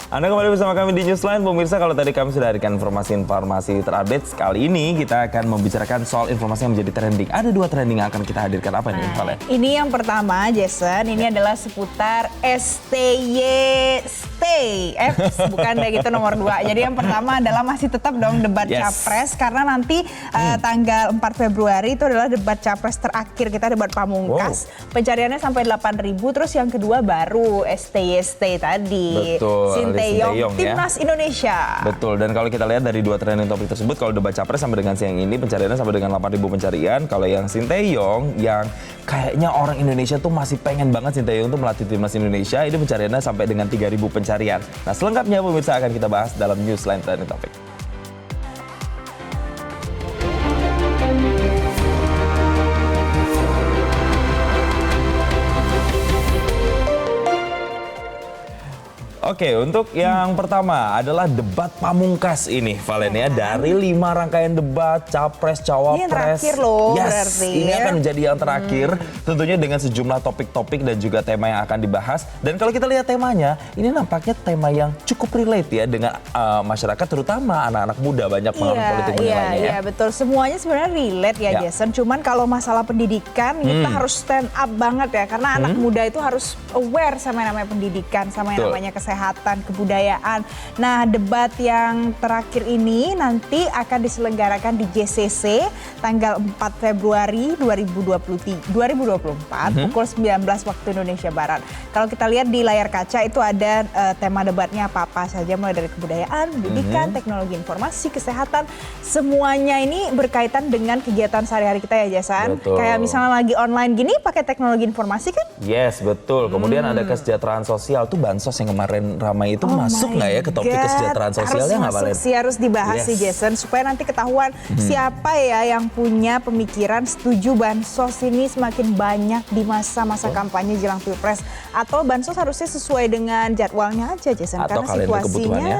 Anda kembali bersama kami di Newsline. Pemirsa, kalau tadi kami sudah hadirkan informasi terupdate, kali ini kita akan membicarakan soal informasi yang menjadi trending. Ada 2 trending yang akan kita hadirkan. Apa ini, Valen? Ini yang pertama, Jason, ini adalah seputar STY Stay. Bukan kayak gitu nomor 2. Jadi yang pertama adalah masih tetap dong debat capres, karena nanti tanggal 4 Februari itu adalah debat capres terakhir kita, debat pamungkas. Pencariannya sampai 8.000, terus yang kedua baru STY Stay tadi. Betul. Sinteyong, Timnas Indonesia. Betul, dan kalau kita lihat dari 2 trending topik tersebut, kalau debat capres sampai dengan siang ini pencariannya sampai dengan 8.000 pencarian. Kalau yang Sinteyong, yang kayaknya orang Indonesia tuh masih pengen banget Sinteyong tuh melatih Timnas Indonesia, ini pencariannya sampai dengan 3.000 pencarian. Nah, selengkapnya pemirsa akan kita bahas dalam Newsline Trending Topic. Oke, untuk yang pertama adalah debat pamungkas ini, Valen ya. Dari 5 rangkaian debat, capres, cawapres. Ini yang terakhir loh, berarti. Ini akan menjadi yang terakhir. Tentunya dengan sejumlah topik-topik dan juga tema yang akan dibahas. Dan kalau kita lihat temanya, ini nampaknya tema yang cukup relate ya dengan masyarakat, terutama anak-anak muda. Banyak pengamat politik menilainya. Iya, betul. Semuanya sebenarnya relate ya, Jason. Cuman kalau masalah pendidikan, kita harus stand up banget ya. Karena anak muda itu harus aware sama yang namanya pendidikan, sama yang namanya kesehatan, kebudayaan. Nah, debat yang terakhir ini nanti akan diselenggarakan di JCC tanggal 4 Februari 2024 pukul 19 waktu Indonesia Barat. Kalau kita lihat di layar kaca itu ada tema debatnya apa-apa saja, mulai dari kebudayaan, pendidikan, teknologi informasi, kesehatan. Semuanya ini berkaitan dengan kegiatan sehari-hari kita ya, Jason. Kayak misalnya lagi online gini pakai teknologi informasi kan? Yes, betul. Kemudian ada kesejahteraan sosial tuh, bansos yang kemarin ramai itu masuk nggak ya ke topik kesejahteraan sosialnya nggak, Valen? Harus dibahas sih, Jason, supaya nanti ketahuan siapa ya yang punya pemikiran setuju bansos ini semakin banyak di masa-masa kampanye jelang Pilpres, atau bansos harusnya sesuai dengan jadwalnya aja, Jason, atau karena situasinya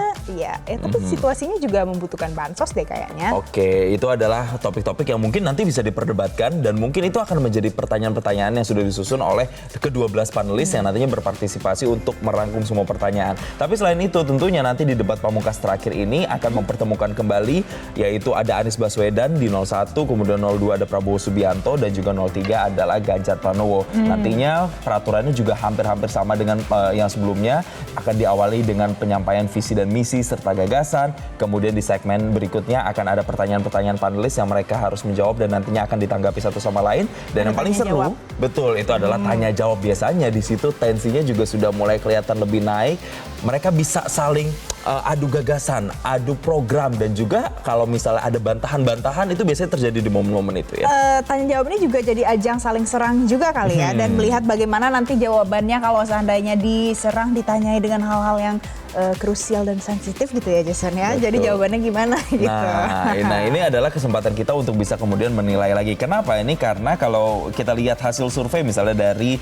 tapi situasinya juga membutuhkan bansos deh kayaknya. Oke, itu adalah topik-topik yang mungkin nanti bisa diperdebatkan, dan mungkin itu akan menjadi pertanyaan-pertanyaan yang sudah disusun oleh ke-12 panelis yang nantinya berpartisipasi untuk merangkum semua pertanyaan. Tapi selain itu tentunya nanti di debat pamungkas terakhir ini akan mempertemukan kembali, yaitu ada Anies Baswedan di 01, kemudian 02 ada Prabowo Subianto, dan juga 03 adalah Ganjar Pranowo. Nantinya peraturannya juga hampir-hampir sama dengan yang sebelumnya, akan diawali dengan penyampaian visi dan misi serta gagasan. Kemudian di segmen berikutnya akan ada pertanyaan-pertanyaan panelis yang mereka harus menjawab dan nantinya akan ditanggapi satu sama lain. Dan yang paling seru, betul, itu adalah tanya jawab. Biasanya di situ tensinya juga sudah mulai kelihatan lebih naik. Mereka bisa saling adu gagasan, adu program, dan juga kalau misalnya ada bantahan-bantahan itu biasanya terjadi di momen-momen itu ya. Tanya jawab ini juga jadi ajang saling serang juga kali ya, dan melihat bagaimana nanti jawabannya kalau seandainya diserang, ditanyai dengan hal-hal yang krusial dan sensitif gitu ya, Jason ya. Betul. Jadi jawabannya gimana gitu. Nah, ini adalah kesempatan kita untuk bisa kemudian menilai lagi. Kenapa ini? Karena kalau kita lihat hasil survei misalnya dari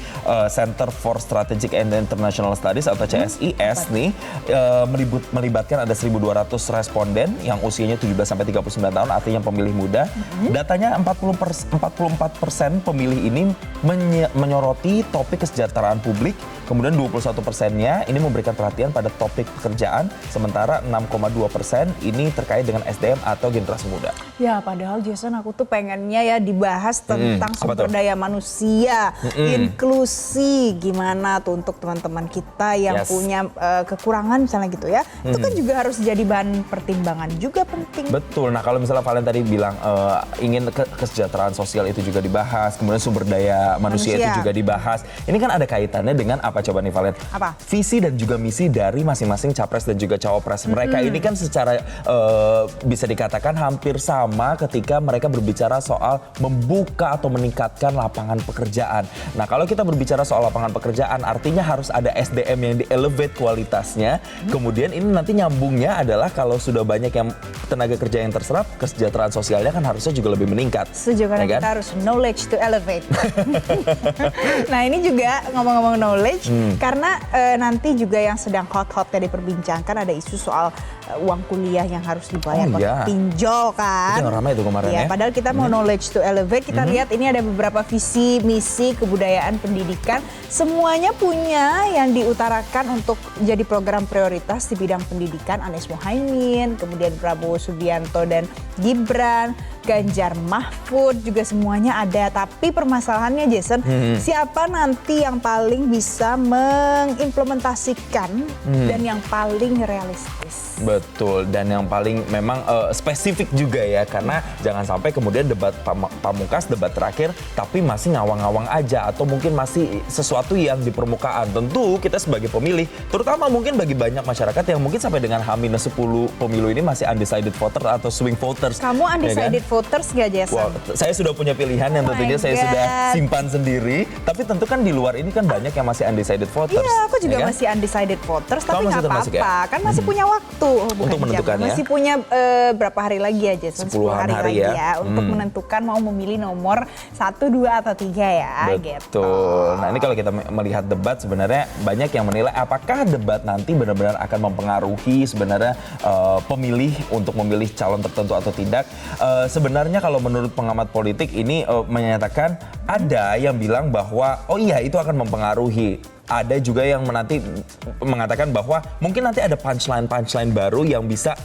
Center for Strategic and International Studies atau CSIS nih, melibatkan ada 1.200 responden yang usianya 17-39 tahun, artinya pemilih muda. Datanya 44% pemilih ini menyoroti topik kesejahteraan publik, kemudian 21%-nya ini memberikan perhatian pada topik pekerjaan, sementara 6,2% ini terkait dengan SDM atau generasi muda. Ya, padahal Jason, aku tuh pengennya ya dibahas tentang sumber daya manusia, inklusi, gimana tuh untuk teman-teman kita yang punya kekurangan misalnya gitu ya. Itu kan juga harus jadi bahan pertimbangan juga, penting. Betul. Nah, kalau misalnya Valen tadi bilang ingin kesejahteraan sosial itu juga dibahas, kemudian sumber daya manusia itu juga dibahas. Ini kan ada kaitannya dengan apa coba nih, Valen? Apa? Visi dan juga misi dari masing-masing capres dan juga cawapres. Mereka ini kan secara bisa dikatakan hampir sama ketika mereka berbicara soal membuka atau meningkatkan lapangan pekerjaan. Nah, kalau kita berbicara soal lapangan pekerjaan, artinya harus ada SDM yang di-elevate kualitasnya. Kemudian ini nanti nyambungnya adalah kalau sudah banyak yang tenaga kerja yang terserap, kesejahteraan sosialnya kan harusnya juga lebih meningkat. Setuju, karena kita harus knowledge to elevate. Nah, ini juga ngomong-ngomong knowledge, karena nanti juga yang sedang hot-hotnya diperbincangkan ada isu soal uang kuliah yang harus dibayar, Oh, iya. pinjol kan. Itu yang ramai tuh kemarin Iya, ya. padahal kita mau knowledge to elevate, kita lihat ini ada beberapa visi, misi, kebudayaan, pendidikan, semuanya punya yang diutarakan untuk jadi program prioritas di bidang pendidikan. Anies Mohaimin, kemudian Prabowo Subianto dan Gibran, Ganjar Mahfud juga semuanya ada. Tapi permasalahannya Jason, siapa nanti yang paling bisa mengimplementasikan dan yang paling realistis? Betul, dan yang paling memang spesifik juga ya, karena jangan sampai kemudian debat pamungkas, debat terakhir, tapi masih ngawang-ngawang aja, atau mungkin masih sesuatu yang di permukaan. Tentu kita sebagai pemilih, terutama mungkin bagi banyak masyarakat yang mungkin sampai dengan H-10 pemilu ini masih undecided voter atau swing voters. Kamu undecided voters gak, Jason? Wah, saya sudah punya pilihan yang tentunya saya sudah simpan sendiri, tapi tentu kan di luar ini kan banyak yang masih undecided voters. Iya, aku juga ya kan? masih undecided voters, tapi Kamu masih nggak termasuk apa-apa. ya? Kan masih punya waktu. Bukan Untuk menentukan jam. ya? Masih punya berapa hari lagi ya, Jason? 10 10-an hari lagi ya. untuk menentukan mau memilih nomor 1, 2, atau 3 ya. Gitu. Betul. Nah, ini kalau kita melihat debat, sebenarnya banyak yang menilai apakah debat nanti benar-benar akan mempengaruhi sebenarnya pemilih untuk memilih calon tertentu atau tidak. Sebenarnya kalau menurut pengamat politik ini menyatakan ada yang bilang bahwa oh iya itu akan mempengaruhi. Ada juga yang nanti mengatakan bahwa mungkin nanti ada punchline baru yang bisa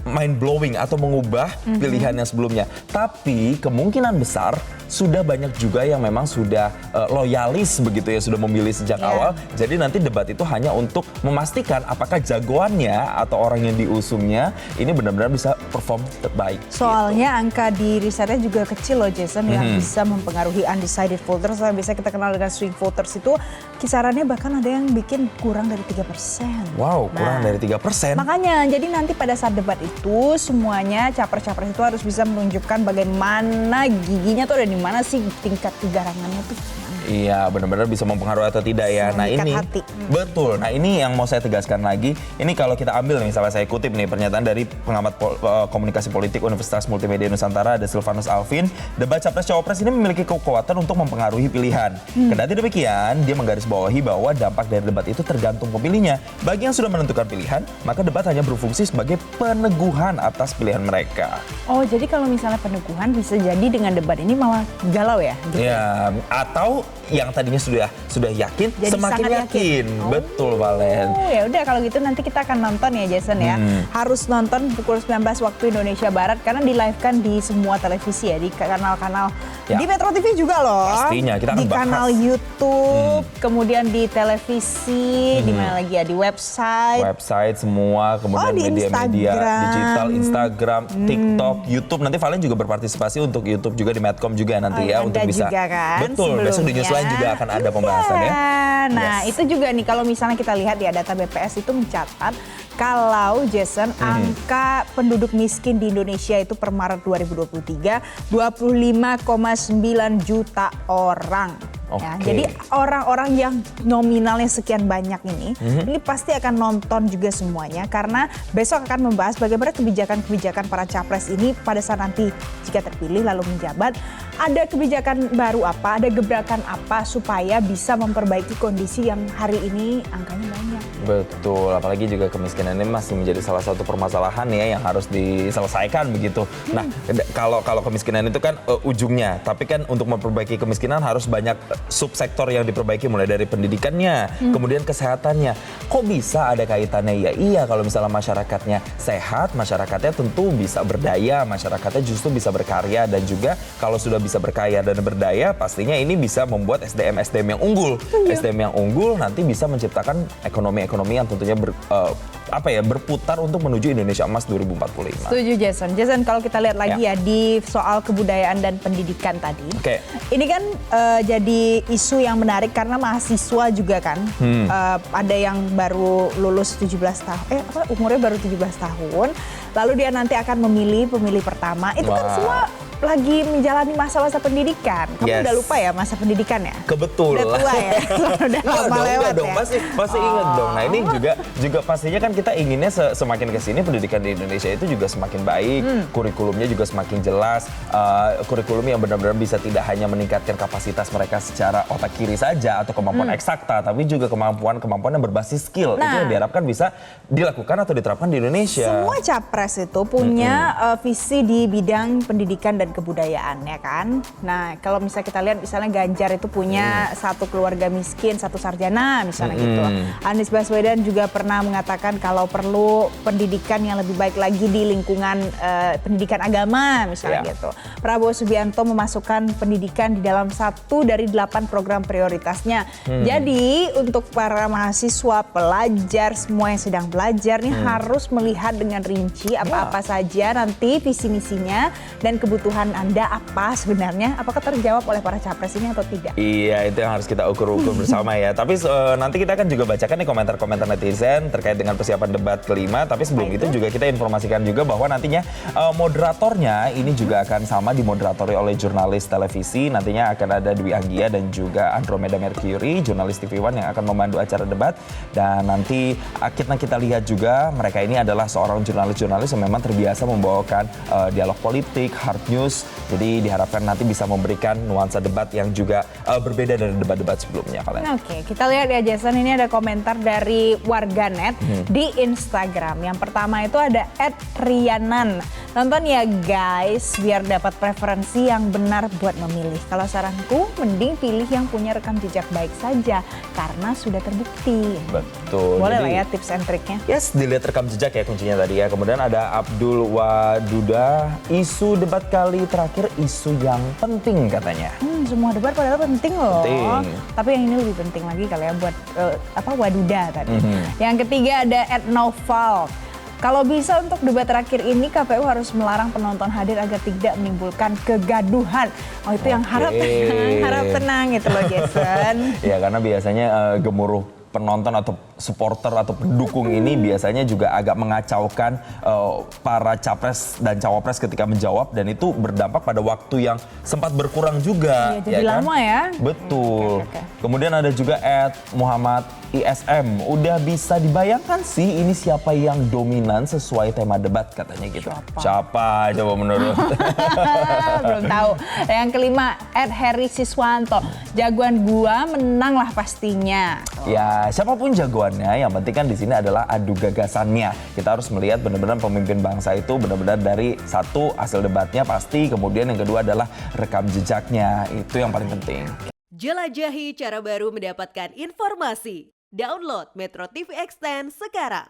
mind blowing atau mengubah pilihan yang sebelumnya. Tapi kemungkinan besar sudah banyak juga yang memang sudah loyalis begitu ya, sudah memilih sejak awal. Jadi nanti debat itu hanya untuk memastikan apakah jagoannya atau orang yang diusungnya ini benar-benar bisa perform terbaik. Soalnya angka di risetnya juga kecil loh, Jason, yang bisa mempengaruhi undecided voters. Biasa kita kenal dengan swing voters itu kisarannya bahkan ada yang bikin kurang dari 3%. Wow, kurang dari 3%. Makanya, jadi nanti pada saat debat itu semuanya capres-capres itu harus bisa menunjukkan bagaimana giginya tuh ada di mana sih, tingkat kegarangannya tuh gimana. Iya, benar-benar bisa mempengaruhi atau tidak ya. Nah Mengikat ini, hati. betul. Nah ini yang mau saya tegaskan lagi. Ini kalau kita ambil misalnya saya kutip nih pernyataan dari pengamat komunikasi politik Universitas Multimedia Nusantara, ada Silvanus Alvin. Debat capres-cawapres ini memiliki kekuatan untuk mempengaruhi pilihan. Kendati demikian, dia menggarisbawahi bahwa dampak dari debat itu tergantung pemilihnya. Bagi yang sudah menentukan pilihan, maka debat hanya berfungsi sebagai peneguhan atas pilihan mereka. Oh, jadi kalau misalnya peneguhan bisa jadi dengan debat ini malah galau ya? Gitu. Ya, atau yang tadinya sudah yakin, Jadi semakin sangat yakin. Betul, Valen. Oh ya udah kalau gitu nanti kita akan nonton ya, Jason ya. Harus nonton pukul 19 waktu Indonesia Barat karena di-live-kan di semua televisi ya, di kanal-kanal Ya. di Metro TV juga loh. Pastinya, kita akan di kanal bahas. YouTube, kemudian di televisi, di mana lagi ya, di Website semua, kemudian di media-media Instagram. digital, Instagram, TikTok, YouTube. Nanti Valen juga berpartisipasi untuk YouTube juga di Medcom juga nanti ya, ada untuk bisa. juga kan Betul, besok di sebelumnya. Newsline juga akan ada pembahasannya. Iya. Nah, Yes. itu juga nih kalau misalnya kita lihat ya, data BPS itu mencatat kalau Jason angka penduduk miskin di Indonesia itu per Maret 2023 25,9 juta orang. Ya, Oke. jadi orang-orang yang nominalnya sekian banyak ini pasti akan nonton juga semuanya karena besok akan membahas bagaimana kebijakan-kebijakan para capres ini pada saat nanti jika terpilih lalu menjabat, ada kebijakan baru apa, ada gebrakan apa supaya bisa memperbaiki kondisi yang hari ini angkanya banyak. Betul, apalagi juga kemiskinan ini masih menjadi salah satu permasalahan ya yang harus diselesaikan begitu. Nah, kalau kemiskinan itu kan ujungnya, tapi kan untuk memperbaiki kemiskinan harus banyak subsektor yang diperbaiki mulai dari pendidikannya, kemudian kesehatannya. Kok bisa ada kaitannya? Ya iya, kalau misalnya masyarakatnya sehat, masyarakatnya tentu bisa berdaya, masyarakatnya justru bisa berkarya, dan juga kalau sudah bisa berkarya dan berdaya, pastinya ini bisa membuat SDM yang unggul. SDM yang unggul nanti bisa menciptakan ekonomi yang tentunya berputar untuk menuju Indonesia Emas 2045. Setuju, Jason. Jason, kalau kita lihat lagi ya di soal kebudayaan dan pendidikan tadi. Oke. Ini kan jadi isu yang menarik karena mahasiswa juga kan. Ada yang baru lulus 17 tahun, umurnya baru 17 tahun. Lalu dia nanti akan memilih pemilih pertama. Itu kan Wah. semua lagi menjalani masa-masa pendidikan. Kamu Yes. udah lupa ya masa pendidikan ya? Kebetulan. Udah tua ya? Udah lama lewat dong, ya? pasti inget dong. Nah ini juga pastinya kan kita inginnya semakin kesini pendidikan di Indonesia itu juga semakin baik, kurikulumnya juga semakin jelas, kurikulum yang benar-benar bisa tidak hanya meningkatkan kapasitas mereka secara otak kiri saja atau kemampuan eksakta, tapi juga kemampuan yang berbasis skill. Itu yang diharapkan bisa dilakukan atau diterapkan di Indonesia. Semua capres itu punya visi di bidang pendidikan dan kebudayaan ya kan. Nah kalau misalnya kita lihat misalnya Ganjar itu punya satu keluarga miskin, satu sarjana misalnya gitu. Anies Baswedan juga pernah mengatakan kalau perlu pendidikan yang lebih baik lagi di lingkungan pendidikan agama misalnya gitu. Prabowo Subianto memasukkan pendidikan di dalam 1 dari 8 program prioritasnya. Jadi untuk para mahasiswa, pelajar, semua yang sedang belajar nih harus melihat dengan rinci apa-apa saja nanti visi misinya dan kebutuhan Anda apa sebenarnya, apakah terjawab oleh para capres ini atau tidak? Iya, itu yang harus kita ukur-ukur bersama ya. Tapi nanti kita akan juga bacakan nih komentar-komentar netizen terkait dengan persiapan debat kelima. Tapi sebelum itu juga kita informasikan juga bahwa nantinya moderatornya ini juga akan sama dimoderatori oleh jurnalis televisi. Nantinya akan ada Dwi Anggia dan juga Andromeda Mercury, jurnalis TV One yang akan memandu acara debat. Dan nanti kita lihat juga mereka ini adalah seorang jurnalis-jurnalis yang memang terbiasa membawakan dialog politik, hard news. Jadi diharapkan nanti bisa memberikan nuansa debat yang juga berbeda dari debat-debat sebelumnya kalian. Oke, kita lihat ya Jason, ini ada komentar dari warganet di Instagram. Yang pertama itu ada @rianan. Nonton ya guys, biar dapat preferensi yang benar buat memilih. Kalau saranku, mending pilih yang punya rekam jejak baik saja, karena sudah terbukti. Betul. Boleh Jadi, lah ya tips and triknya. yes, dilihat rekam jejak ya kuncinya tadi ya. Kemudian ada Abdul Waduda, isu debat kali terakhir isu yang penting katanya. Semua debat padahal penting loh. Penting. Tapi yang ini lebih penting lagi kali ya buat Waduda tadi. Yang ketiga ada @noval. Kalau bisa untuk debat terakhir ini KPU harus melarang penonton hadir agar tidak menimbulkan kegaduhan. Oh itu yang harap tenang gitu loh Jason. Ya karena biasanya gemuruh penonton atau supporter atau pendukung ini biasanya juga agak mengacaukan para capres dan cawapres ketika menjawab, dan itu berdampak pada waktu yang sempat berkurang juga. Iya, jadi lama ya. Betul. Oke. Kemudian ada juga Muhammad ISM. Udah bisa dibayangkan sih ini siapa yang dominan sesuai tema debat katanya gitu. Siapa coba menurut? Belum tahu. Yang kelima @Heri Siswanto. Jagoan gua menang lah pastinya. Ya, siapapun jagoannya, yang penting kan di sini adalah adu gagasannya. Kita harus melihat benar-benar pemimpin bangsa itu benar-benar dari satu hasil debatnya pasti, kemudian yang kedua adalah rekam jejaknya. Itu yang paling penting. Jelajahi cara baru mendapatkan informasi. Download Metro TV Extend sekarang.